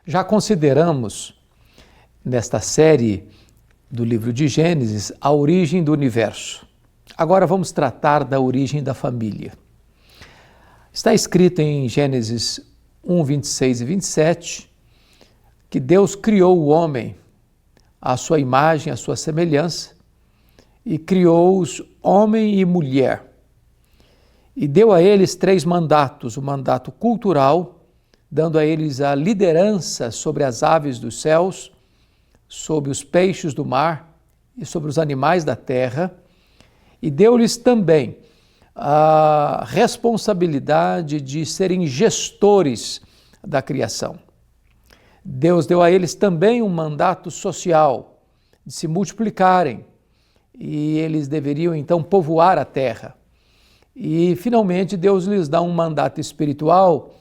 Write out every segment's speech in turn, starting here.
Já consideramos, nesta série do livro de Gênesis, a origem do universo. Agora vamos tratar da origem da família. Está escrito em Gênesis 1, 26 e 27, que Deus criou o homem à sua imagem, à sua semelhança, e criou-os homem e mulher. E deu a eles 3 mandatos: o mandato cultural, dando a eles a liderança sobre as aves dos céus, sobre os peixes do mar e sobre os animais da terra, e deu-lhes também a responsabilidade de serem gestores da criação. Deus deu a eles também um mandato social, de se multiplicarem, e eles deveriam então povoar a terra. E finalmente Deus lhes dá um mandato espiritual,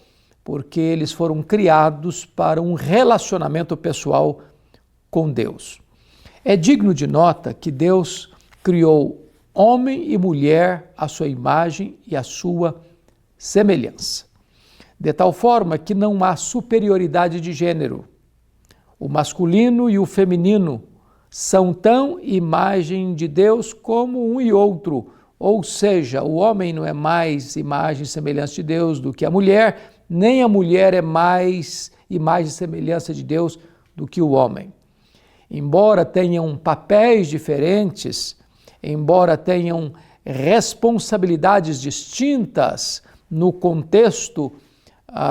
porque eles foram criados para um relacionamento pessoal com Deus. É digno de nota que Deus criou homem e mulher à sua imagem e à sua semelhança, de tal forma que não há superioridade de gênero. O masculino e o feminino são tão imagem de Deus como um e outro, ou seja, o homem não é mais imagem e semelhança de Deus do que a mulher, nem a mulher é mais imagem e semelhança de Deus do que o homem. Embora tenham papéis diferentes, embora tenham responsabilidades distintas no contexto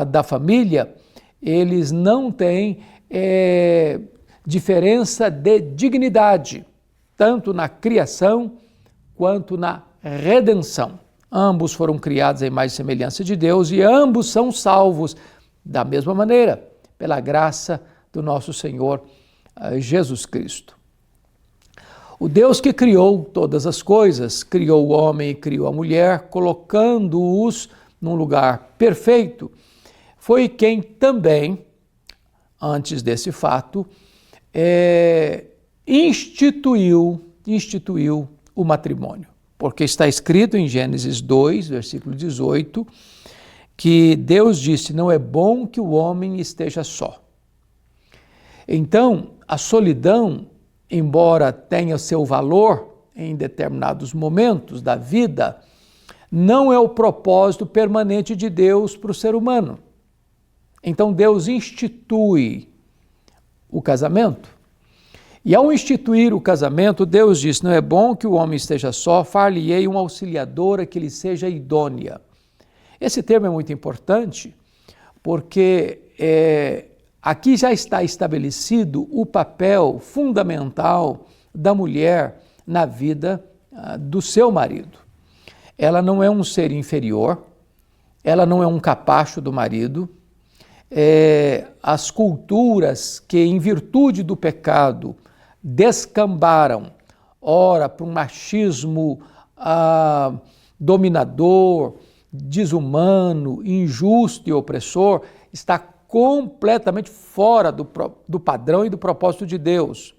da família, eles não têm diferença de dignidade, tanto na criação quanto na redenção. Ambos foram criados à imagem e semelhança de Deus e ambos são salvos da mesma maneira, pela graça do nosso Senhor Jesus Cristo. O Deus que criou todas as coisas, criou o homem e criou a mulher, colocando-os num lugar perfeito, foi quem também, antes desse fato, instituiu o matrimônio. Porque está escrito em Gênesis 2, versículo 18, que Deus disse: não é bom que o homem esteja só. Então, a solidão, embora tenha seu valor em determinados momentos da vida, não é o propósito permanente de Deus para o ser humano. Então, Deus institui o casamento. E ao instituir o casamento, Deus diz: não é bom que o homem esteja só, far-lhe-ei uma auxiliadora que lhe seja idônea. Esse termo é muito importante, porque aqui já está estabelecido o papel fundamental da mulher na vida do seu marido. Ela não é um ser inferior, ela não é um capacho do marido. As culturas que, em virtude do pecado, descambaram, ora, para um machismo dominador, desumano, injusto e opressor, está completamente fora do padrão e do propósito de Deus.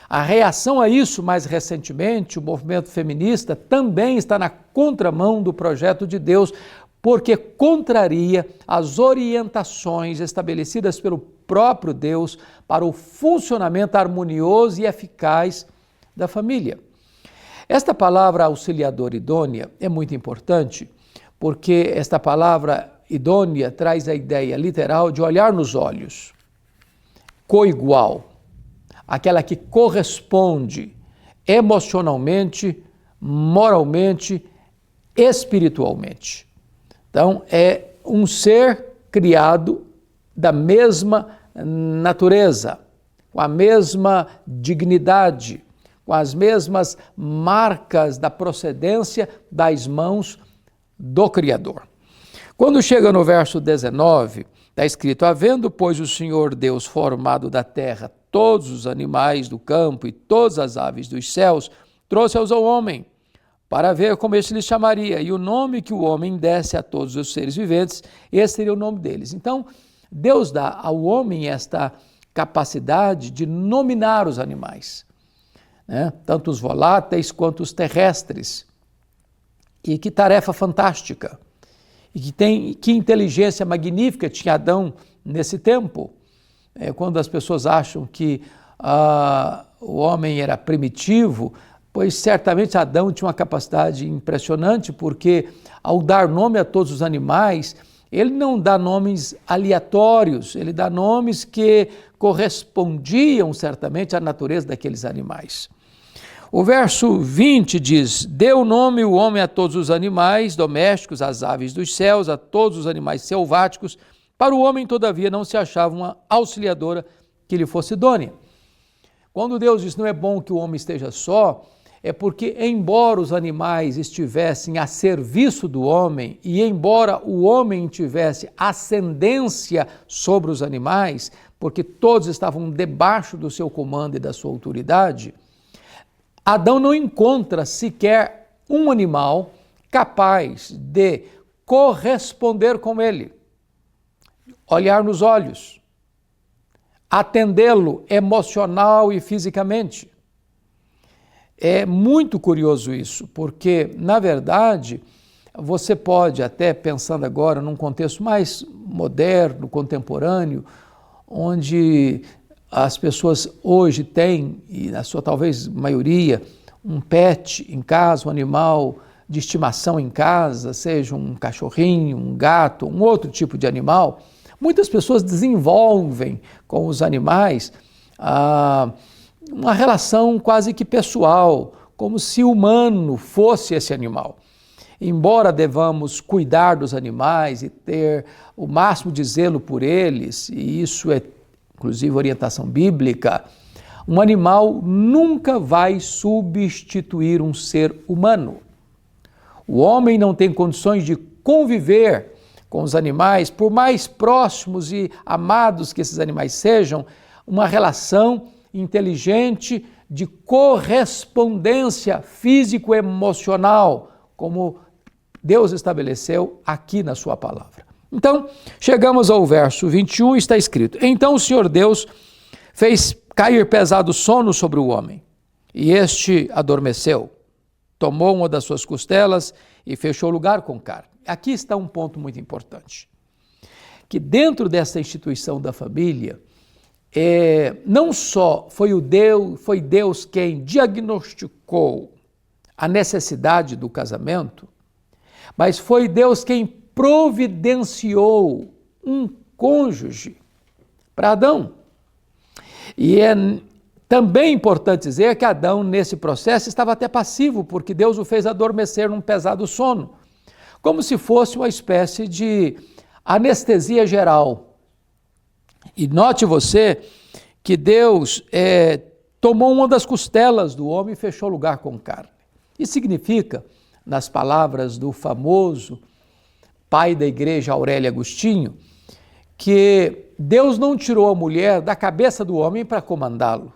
A reação a isso, mais recentemente, o movimento feminista também está na contramão do projeto de Deus, porque contraria as orientações estabelecidas pelo próprio Deus para o funcionamento harmonioso e eficaz da família. Esta palavra auxiliadora idônea é muito importante, porque esta palavra idônea traz a ideia literal de olhar nos olhos, coigual, aquela que corresponde emocionalmente, moralmente, espiritualmente. Então, é um ser criado da mesma natureza, com a mesma dignidade, com as mesmas marcas da procedência das mãos do Criador. Quando chega no verso 19, está escrito: havendo, pois, o Senhor Deus formado da terra todos os animais do campo e todas as aves dos céus, trouxe-os ao homem, para ver como este lhes chamaria, e o nome que o homem desse a todos os seres viventes, esse seria o nome deles. Então, Deus dá ao homem esta capacidade de nominar os animais, né? Tanto os voláteis quanto os terrestres. E que tarefa fantástica! E que inteligência magnífica tinha Adão nesse tempo, quando as pessoas acham que o homem era primitivo, pois certamente Adão tinha uma capacidade impressionante, porque ao dar nome a todos os animais, ele não dá nomes aleatórios, ele dá nomes que correspondiam certamente à natureza daqueles animais. O verso 20 diz: deu nome o homem a todos os animais domésticos, às aves dos céus, a todos os animais selváticos. Para o homem, todavia, não se achava uma auxiliadora que lhe fosse idônea. Quando Deus diz não é bom que o homem esteja só, é porque, embora os animais estivessem a serviço do homem e embora o homem tivesse ascendência sobre os animais, porque todos estavam debaixo do seu comando e da sua autoridade, Adão não encontra sequer um animal capaz de corresponder com ele, olhar nos olhos, atendê-lo emocional e fisicamente. É muito curioso isso, porque, na verdade, você pode, até pensando agora num contexto mais moderno, contemporâneo, onde as pessoas hoje têm, e na sua talvez maioria, um pet em casa, um animal de estimação em casa, seja um cachorrinho, um gato, um outro tipo de animal. Muitas pessoas desenvolvem com os animais uma relação quase que pessoal, como se o humano fosse esse animal. Embora devamos cuidar dos animais e ter o máximo de zelo por eles, e isso é inclusive orientação bíblica, um animal nunca vai substituir um ser humano. O homem não tem condições de conviver com os animais, por mais próximos e amados que esses animais sejam, uma relação inteligente de correspondência físico-emocional, como Deus estabeleceu aqui na sua palavra. Então, chegamos ao verso 21, está escrito: então o Senhor Deus fez cair pesado sono sobre o homem, e este adormeceu, tomou uma das suas costelas e fechou o lugar com carne. Aqui está um ponto muito importante, que dentro dessa instituição da família, não só foi Deus quem diagnosticou a necessidade do casamento, mas foi Deus quem providenciou um cônjuge para Adão. E é também importante dizer que Adão, nesse processo, estava até passivo, porque Deus o fez adormecer num pesado sono, como se fosse uma espécie de anestesia geral. E note você que Deus tomou uma das costelas do homem e fechou o lugar com carne. Isso significa, nas palavras do famoso pai da igreja Aurélio Agostinho, que Deus não tirou a mulher da cabeça do homem para comandá-lo.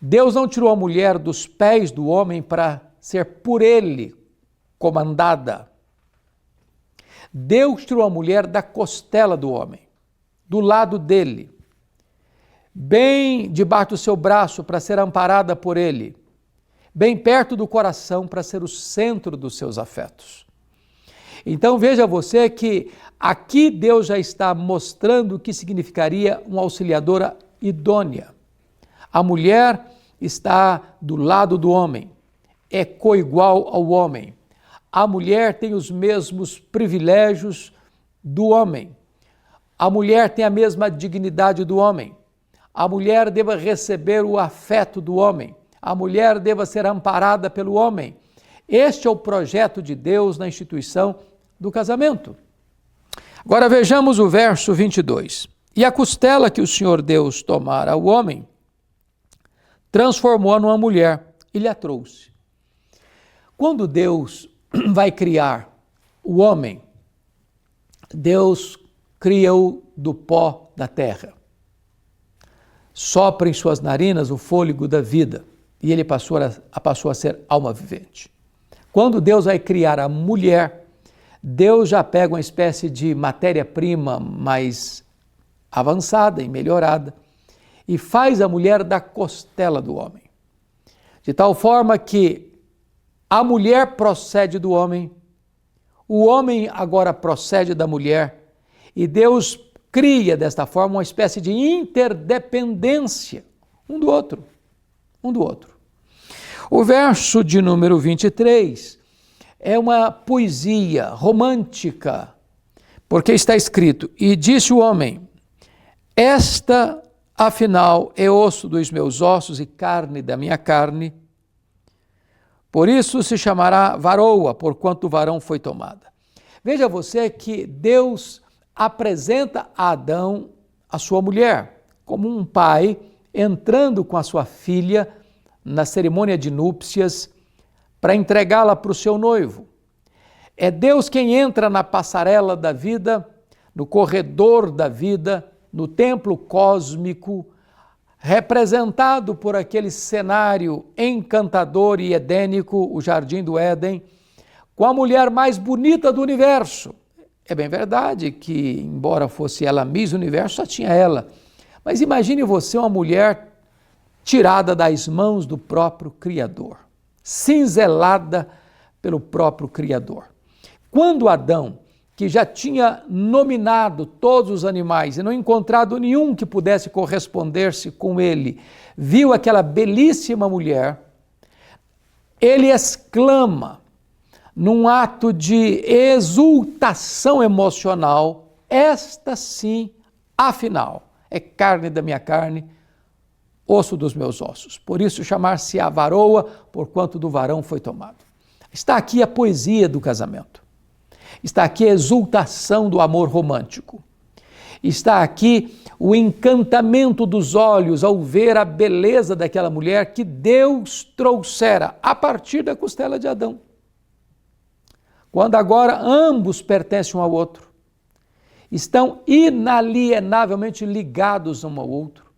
Deus não tirou a mulher dos pés do homem para ser por ele comandada. Deus tirou a mulher da costela do homem, do lado dele, bem debaixo do seu braço para ser amparada por ele, bem perto do coração para ser o centro dos seus afetos. Então veja você que aqui Deus já está mostrando o que significaria uma auxiliadora idônea. A mulher está do lado do homem, é coigual ao homem. A mulher tem os mesmos privilégios do homem. A mulher tem a mesma dignidade do homem. A mulher deva receber o afeto do homem. A mulher deva ser amparada pelo homem. Este é o projeto de Deus na instituição do casamento. Agora vejamos o verso 22. E a costela que o Senhor Deus tomara ao homem, transformou-a numa mulher e lhe a trouxe. Quando Deus vai criar o homem, Deus cria-o do pó da terra. Sopra em suas narinas o fôlego da vida e ele passou a ser alma vivente. Quando Deus vai criar a mulher, Deus já pega uma espécie de matéria-prima mais avançada e melhorada e faz a mulher da costela do homem. De tal forma que a mulher procede do homem, o homem agora procede da mulher e Deus cria desta forma uma espécie de interdependência um do outro. O verso de número 23 é uma poesia romântica, porque está escrito: e disse o homem, esta afinal é osso dos meus ossos e carne da minha carne, por isso se chamará varoa, porquanto o varão foi tomada. Veja você que Deus apresenta a Adão a sua mulher, como um pai entrando com a sua filha na cerimônia de núpcias para entregá-la para o seu noivo. É Deus quem entra na passarela da vida, no corredor da vida, no templo cósmico, representado por aquele cenário encantador e edênico, o Jardim do Éden, com a mulher mais bonita do universo. É bem verdade que, embora fosse ela Miss Universo, só tinha ela. Mas imagine você uma mulher tirada das mãos do próprio Criador, cinzelada pelo próprio Criador. Quando Adão, que já tinha nominado todos os animais e não encontrado nenhum que pudesse corresponder-se com ele, viu aquela belíssima mulher, ele exclama, num ato de exultação emocional, esta sim, afinal, é carne da minha carne, osso dos meus ossos. Por isso chamar-se-á varoa, porquanto do varão foi tomado. Está aqui a poesia do casamento. Está aqui a exultação do amor romântico. Está aqui o encantamento dos olhos ao ver a beleza daquela mulher que Deus trouxera a partir da costela de Adão. Quando agora ambos pertencem um ao outro, estão inalienavelmente ligados um ao outro.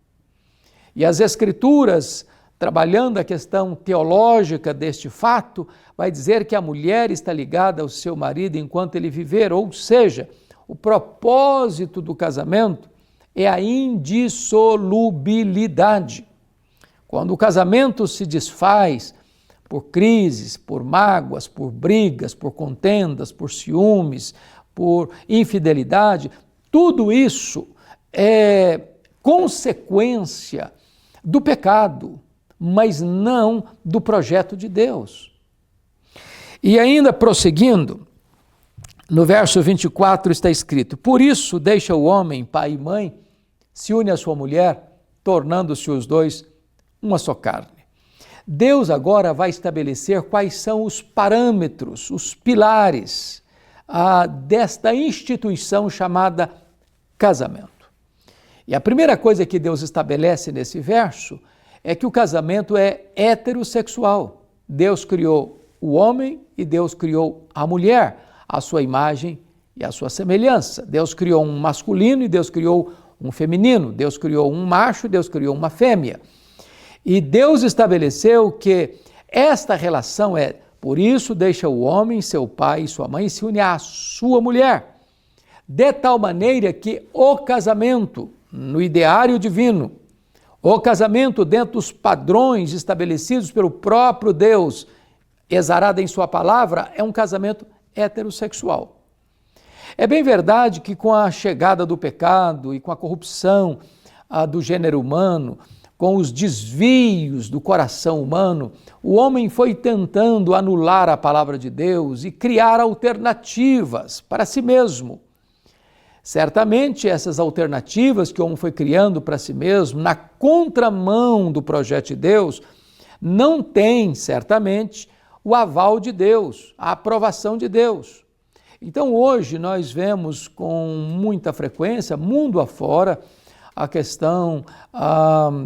E as Escrituras, trabalhando a questão teológica deste fato, vai dizer que a mulher está ligada ao seu marido enquanto ele viver, ou seja, o propósito do casamento é a indissolubilidade. Quando o casamento se desfaz por crises, por mágoas, por brigas, por contendas, por ciúmes, por infidelidade, tudo isso é consequência do pecado, mas não do projeto de Deus. E ainda prosseguindo, no verso 24 está escrito: por isso deixa o homem, pai e mãe, se une à sua mulher, tornando-se os dois uma só carne. Deus agora vai estabelecer quais são os parâmetros, os pilares desta instituição chamada casamento. E a primeira coisa que Deus estabelece nesse verso é que o casamento é heterossexual. Deus criou o homem e Deus criou a mulher, à sua imagem e à sua semelhança. Deus criou um masculino e Deus criou um feminino. Deus criou um macho e Deus criou uma fêmea. E Deus estabeleceu que esta relação é, por isso deixa o homem, seu pai e sua mãe e se une à sua mulher, de tal maneira que o casamento, no ideário divino, o casamento dentro dos padrões estabelecidos pelo próprio Deus, exarado em sua palavra, é um casamento heterossexual. É bem verdade que com a chegada do pecado e com a corrupção do gênero humano, com os desvios do coração humano, o homem foi tentando anular a palavra de Deus e criar alternativas para si mesmo. Certamente essas alternativas que o homem foi criando para si mesmo, na contramão do projeto de Deus, não têm, certamente, o aval de Deus, a aprovação de Deus. Então hoje nós vemos com muita frequência, mundo afora, a questão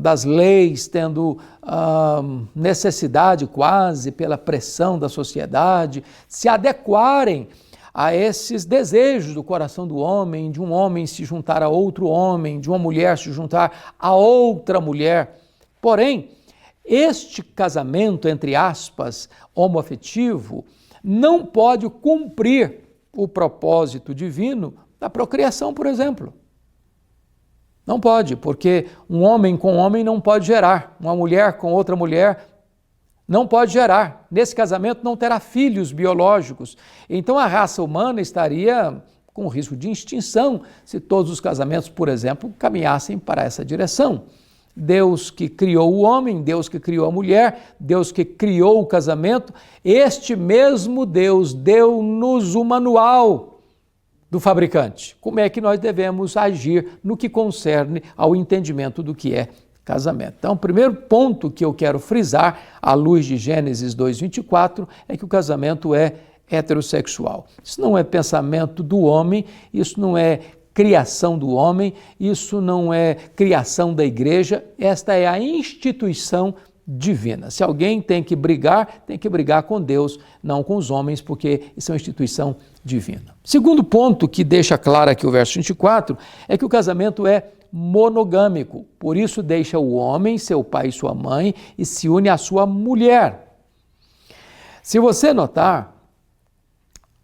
das leis tendo necessidade quase pela pressão da sociedade, se adequarem a esses desejos do coração do homem, de um homem se juntar a outro homem, de uma mulher se juntar a outra mulher. Porém, este casamento, entre aspas, homoafetivo, não pode cumprir o propósito divino da procriação, por exemplo. Não pode, porque um homem com homem não pode gerar, uma mulher com outra mulher não pode gerar. Nesse casamento não terá filhos biológicos. Então a raça humana estaria com risco de extinção se todos os casamentos, por exemplo, caminhassem para essa direção. Deus que criou o homem, Deus que criou a mulher, Deus que criou o casamento, este mesmo Deus deu-nos o manual do fabricante. Como é que nós devemos agir no que concerne ao entendimento do que é casamento. Então, o primeiro ponto que eu quero frisar, à luz de Gênesis 2:24, é que o casamento é heterossexual. Isso não é pensamento do homem, isso não é criação do homem, isso não é criação da igreja, esta é a instituição divina. Se alguém tem que brigar com Deus, não com os homens, porque isso é uma instituição divina. Segundo ponto que deixa claro aqui o verso 24, é que o casamento é monogâmico, por isso deixa o homem, seu pai e sua mãe, e se une à sua mulher. Se você notar,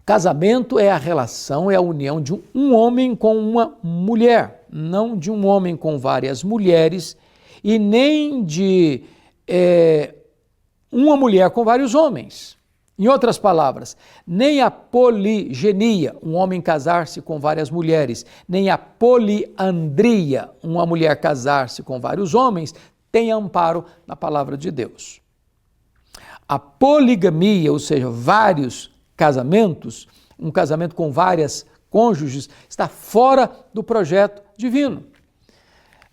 casamento é a relação, é a união de um homem com uma mulher, não de um homem com várias mulheres e nem de uma mulher com vários homens. Em outras palavras, nem a poligenia, um homem casar-se com várias mulheres, nem a poliandria, uma mulher casar-se com vários homens, tem amparo na palavra de Deus. A poligamia, ou seja, vários casamentos, um casamento com várias cônjuges, está fora do projeto divino.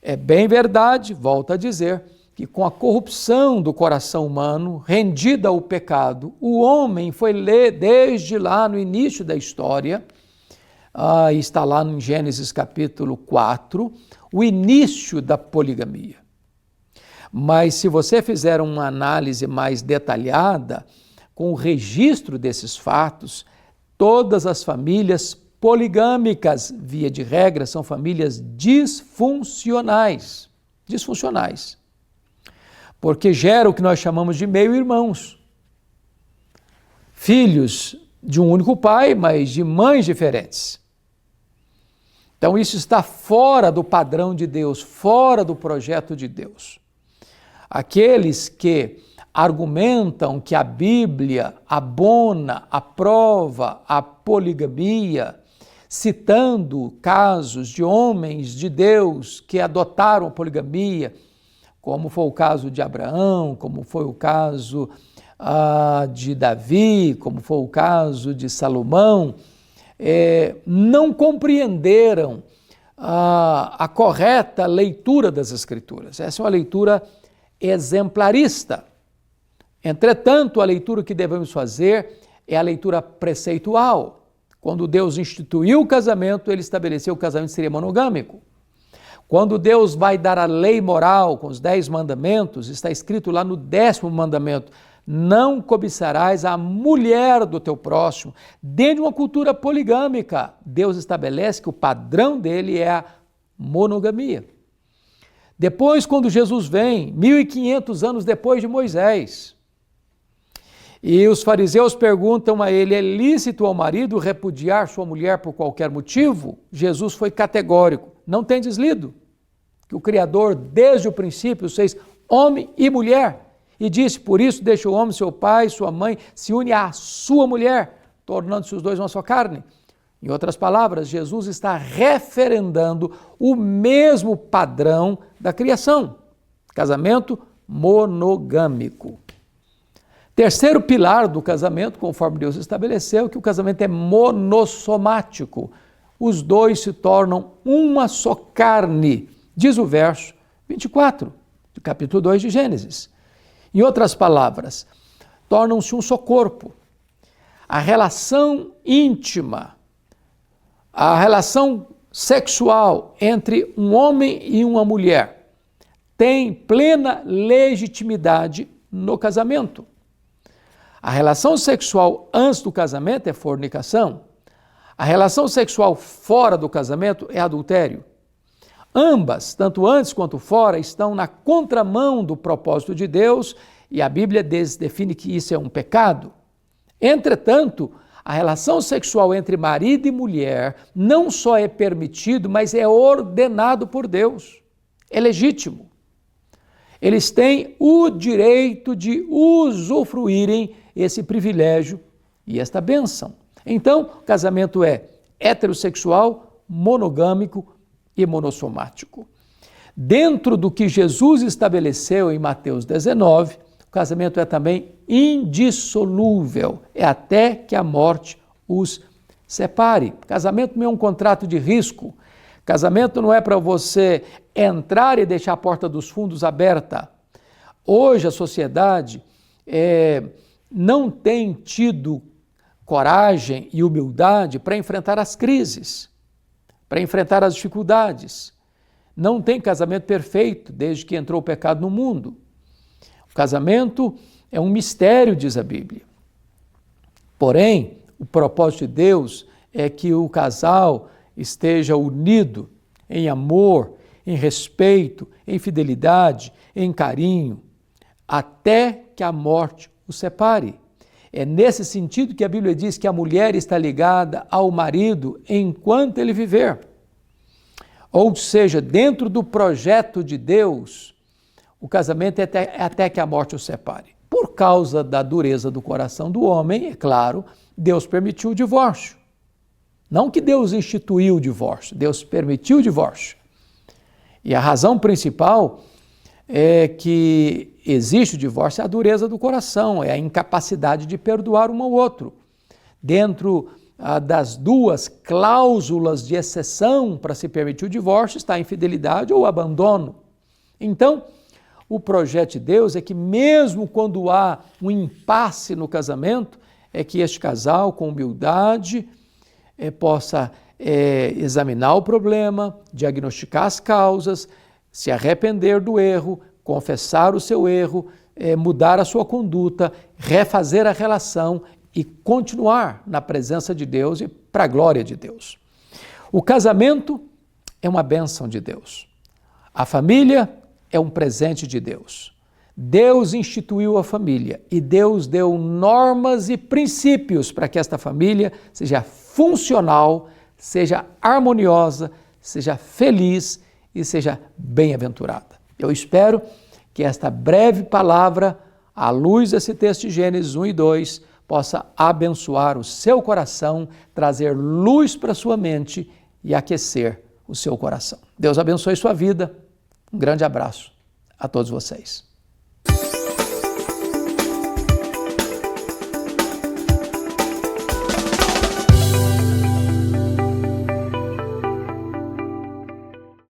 É bem verdade, volto a dizer, que com a corrupção do coração humano, rendida ao pecado, o homem foi desde lá no início da história, está lá em Gênesis capítulo 4, o início da poligamia. Mas se você fizer uma análise mais detalhada, com o registro desses fatos, todas as famílias poligâmicas, via de regra, são famílias disfuncionais. Porque gera o que nós chamamos de meio-irmãos. Filhos de um único pai, mas de mães diferentes. Então isso está fora do padrão de Deus, fora do projeto de Deus. Aqueles que argumentam que a Bíblia abona, aprova a poligamia, citando casos de homens de Deus que adotaram a poligamia, como foi o caso de Abraão, como foi o caso de Davi, como foi o caso de Salomão, não compreenderam a correta leitura das Escrituras. Essa é uma leitura exemplarista. Entretanto, a leitura que devemos fazer é a leitura preceitual. Quando Deus instituiu o casamento, ele estabeleceu que o casamento seria monogâmico. Quando Deus vai dar a lei moral com os 10 mandamentos, está escrito lá no 10º mandamento, não cobiçarás a mulher do teu próximo. Dentro de uma cultura poligâmica, Deus estabelece que o padrão dele é a monogamia. Depois, quando Jesus vem, 1500 anos depois de Moisés, e os fariseus perguntam a ele, é lícito ao marido repudiar sua mulher por qualquer motivo? Jesus foi categórico, não tendes lido que o Criador desde o princípio fez homem e mulher, e disse, por isso deixa o homem, seu pai, sua mãe, se une à sua mulher, tornando-se os dois uma só carne. Em outras palavras, Jesus está referendando o mesmo padrão da criação, casamento monogâmico. Terceiro pilar do casamento, conforme Deus estabeleceu, é que o casamento é monossomático. Os dois se tornam uma só carne, diz o verso 24, do capítulo 2 de Gênesis. Em outras palavras, tornam-se um só corpo. A relação íntima, a relação sexual entre um homem e uma mulher tem plena legitimidade no casamento. A relação sexual antes do casamento é fornicação. A relação sexual fora do casamento é adultério. Ambas, tanto antes quanto fora, estão na contramão do propósito de Deus e a Bíblia define que isso é um pecado. Entretanto, a relação sexual entre marido e mulher não só é permitido, mas é ordenado por Deus. É legítimo. Eles têm o direito de usufruírem esse privilégio e esta bênção. Então, o casamento é heterossexual, monogâmico e monossomático. Dentro do que Jesus estabeleceu em Mateus 19, o casamento é também indissolúvel, é até que a morte os separe. Casamento não é um contrato de risco. Casamento não é para você entrar e deixar a porta dos fundos aberta. Hoje a sociedade não tem tido coragem e humildade para enfrentar as crises, para enfrentar as dificuldades. Não tem casamento perfeito desde que entrou o pecado no mundo. O casamento é um mistério, diz a Bíblia. Porém, o propósito de Deus é que o casal esteja unido em amor, em respeito, em fidelidade, em carinho, até que a morte os separe. É nesse sentido que a Bíblia diz que a mulher está ligada ao marido enquanto ele viver. Ou seja, dentro do projeto de Deus, o casamento é até que a morte os separe. Por causa da dureza do coração do homem, é claro, Deus permitiu o divórcio. Não que Deus instituiu o divórcio, Deus permitiu o divórcio. E a razão principal é que existe o divórcio, é a dureza do coração, é a incapacidade de perdoar um ao outro. Dentro das duas cláusulas de exceção para se permitir o divórcio está a infidelidade ou o abandono. Então, o projeto de Deus é que mesmo quando há um impasse no casamento, é que este casal, com humildade, possa examinar o problema, diagnosticar as causas, se arrepender do erro, confessar o seu erro, mudar a sua conduta, refazer a relação e continuar na presença de Deus e para a glória de Deus. O casamento é uma bênção de Deus. A família é um presente de Deus. Deus instituiu a família e Deus deu normas e princípios para que esta família seja funcional, seja harmoniosa, seja feliz e seja bem-aventurada. Eu espero que esta breve palavra, à luz desse texto de Gênesis 1 e 2, possa abençoar o seu coração, trazer luz para a sua mente e aquecer o seu coração. Deus abençoe sua vida. Um grande abraço a todos vocês.